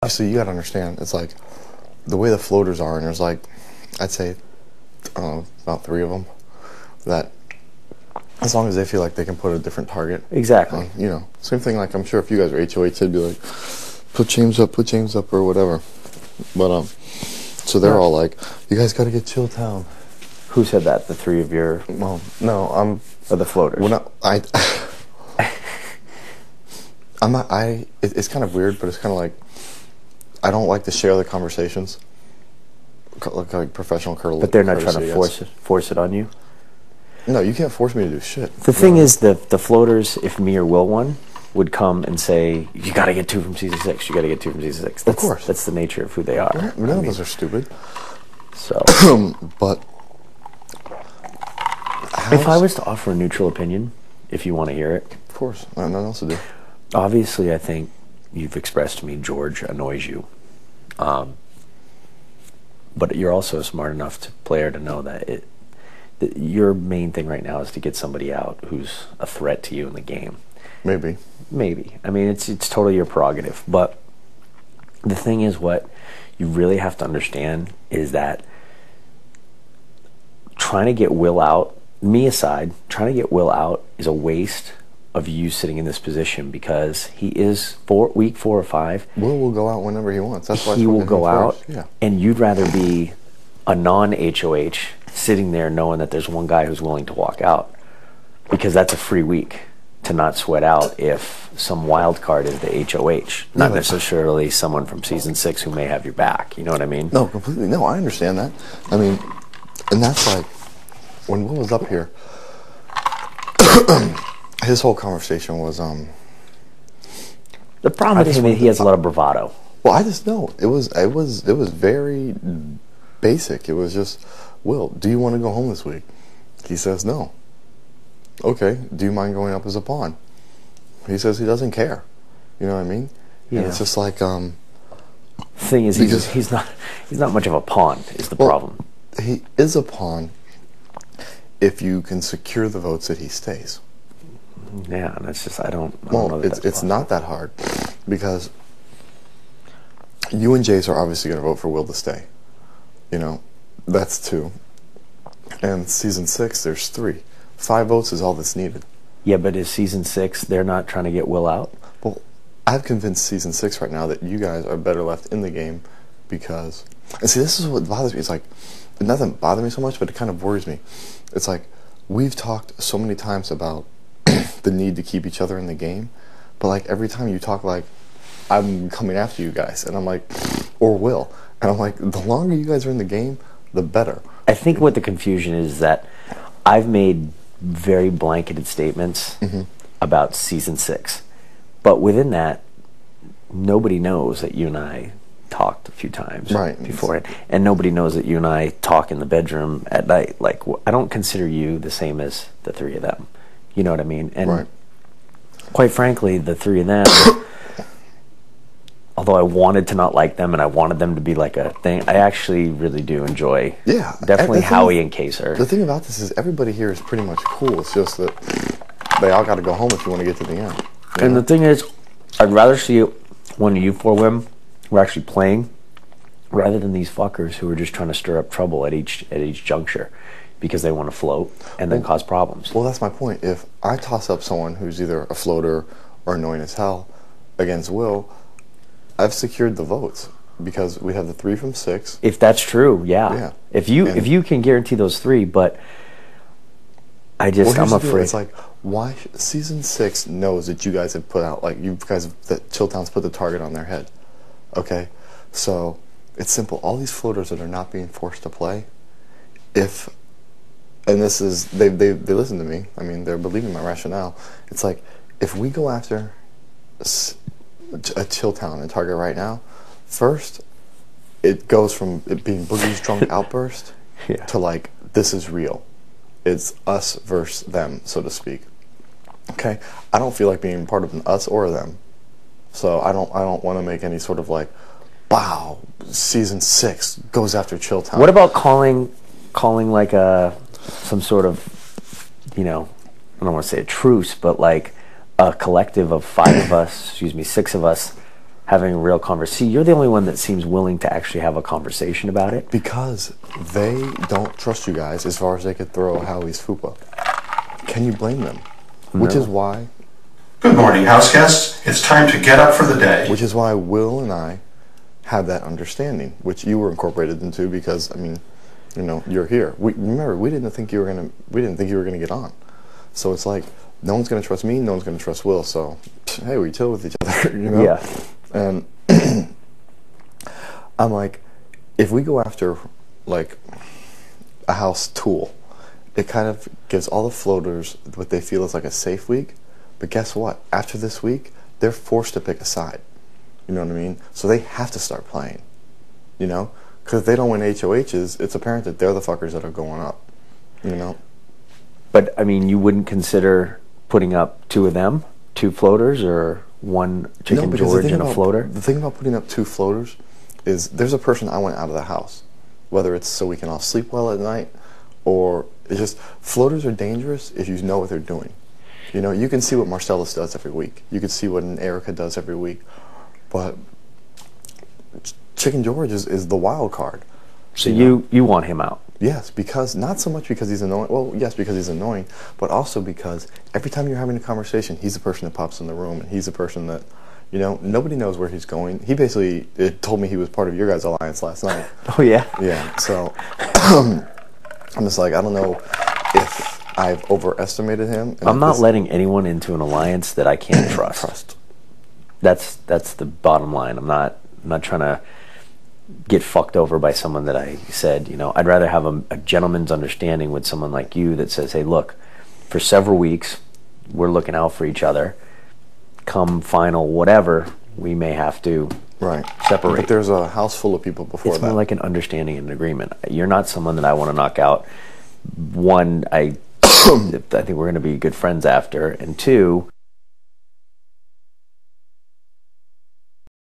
So you gotta understand, it's like the way the floaters are, and there's like, I'd say, I don't know, about 3 of them that, as long as they feel like they can put a different target. Exactly. You know, same thing. Like I'm sure if you guys were HOH, they'd be like, put James up, or whatever. But so they're all like, you guys gotta get Chill Town. Who said that? The 3 of your? Well, no, or the floaters. Well, no, I'm not. It's kind of weird, but it's kind of like I don't like to share the conversations, like professional courtesy. But they're not trying to force it on you. No, you can't force me to do shit. The thing is, the floaters, if me or Will won, would come and say, "You got to get 2 from season 6. You got to get 2 from season 6." Of course, that's the nature of who they are. None of us are stupid. So, but if I was to offer a neutral opinion, if you want to hear it, of course, nothing else to do. Obviously, I think you've expressed to me George annoys you. But you're also a smart enough player to know that your main thing right now is to get somebody out who's a threat to you in the game. Maybe. I mean, it's totally your prerogative. But the thing is, what you really have to understand is that trying to get Will out, me aside, trying to get Will out is a waste of you sitting in this position, because he is week 4 or 5. Will go out whenever he wants. That's why he will go out, yeah. And you'd rather be a non-HOH sitting there knowing that there's one guy who's willing to walk out, because that's a free week to not sweat out if some wild card is the HOH, not necessarily someone from season 6 who may have your back. You know what I mean? No, completely. No, I understand that. I mean, and that's like when Will was up here. His whole conversation was the problem with him is he has a lot of bravado. Well, I just know it was very basic. It was just, Will, do you want to go home this week? He says no. Okay, do you mind going up as a pawn? He says he doesn't care. You know what I mean? Yeah. And it's just like thing is, he's not much of a pawn is the problem. He is a pawn if you can secure the votes that he stays. Yeah, and it's just I don't know that it's not that hard, because you and Jace are obviously going to vote for Will to stay. You know, that's 2. And season 6, there's 3. 5 votes is all that's needed. Yeah, but is season 6, they're not trying to get Will out? Well, I've convinced season 6 right now that you guys are better left in the game, because, and see, this is what bothers me. It's like, it doesn't bother me so much, but it kind of worries me. It's like, we've talked so many times about the need to keep each other in the game, but like every time you talk like, I'm coming after you guys, and I'm like, or Will, and I'm like, the longer you guys are in the game, the better. I think what the confusion is that I've made very blanketed statements about season 6, but within that, nobody knows that you and I talked a few times beforehand, and nobody knows that you and I talk in the bedroom at night. Like, I don't consider you the same as the 3 of them. You know what I mean? And quite frankly, the 3 of them, although I wanted to not like them and I wanted them to be like a thing, I actually really do enjoy. Yeah, definitely Howie and Kaser. The thing about this is everybody here is pretty much cool. It's just that they all got to go home if you want to get to the end. And the thing is, I'd rather see one of you 4 women who are actually playing, rather than these fuckers who are just trying to stir up trouble at each juncture, because they want to float and then cause problems. Well, that's my point. If I toss up someone who's either a floater or annoying as hell against Will, I've secured the votes, because we have the 3 from 6. If that's true, yeah. If you can guarantee those 3, but I'm afraid. It's like, why season 6 knows that you guys have put out, like, you guys, that Chilltown's put the target on their head. Okay, so it's simple. All these floaters that are not being forced to play, and this is, they listen to me. I mean, they're believing my rationale. It's like, if we go after a Chilltown and target right now, first, it goes from it being Boogie's drunk outburst to like, this is real. It's us versus them, so to speak. Okay, I don't feel like being part of an us or a them, so I don't want to make any sort of like, wow, season 6 goes after Chilltown. What about calling like some sort of, you know, I don't want to say a truce, but like a collective of 5 of us, 6 of us, having a real conversation. See, you're the only one that seems willing to actually have a conversation about it. Because they don't trust you guys as far as they could throw Howie's fupa. Can you blame them? No. Which is why... Good morning, house guests. It's time to get up for the day. Which is why Will and I had that understanding, which you were incorporated into because, I mean, you know, you're here. Remember, we didn't think you were gonna get on. So it's like, no one's gonna trust me, no one's gonna trust Will, so, hey, we chill with each other, you know? Yeah. And I'm like, if we go after, like, a house tool, it kind of gives all the floaters what they feel is like a safe week. But guess what? After this week, they're forced to pick a side. You know what I mean? So they have to start playing. You know? Because if they don't win HOHs, it's apparent that they're the fuckers that are going up. You know? But, I mean, you wouldn't consider putting up two of them? Two floaters or one Chicken George and a floater? The thing about putting up two floaters is there's a person I want out of the house. Whether it's so we can all sleep well at night or it's just floaters are dangerous if you know what they're doing. You know, you can see what Marcellus does every week. You can see what an Erica does every week. But Chicken George is the wild card. So you want him out? Yes, because not so much because he's annoying. Well, yes, because he's annoying, but also because every time you're having a conversation, he's the person that pops in the room, and he's the person that, you know, nobody knows where he's going. He basically told me he was part of your guys' alliance last night. Oh, yeah? Yeah, so I'm just like, I don't know if I've overestimated him. I'm not letting anyone into an alliance that I can't trust. That's the bottom line. I'm not trying to get fucked over by someone that I said, you know, I'd rather have a gentleman's understanding with someone like you that says, hey, look, for several weeks, we're looking out for each other. Come final whatever, we may have to separate. But there's a house full of people before it's that. More like an understanding and an agreement. You're not someone that I want to knock out. One, I think we're going to be good friends after, and two,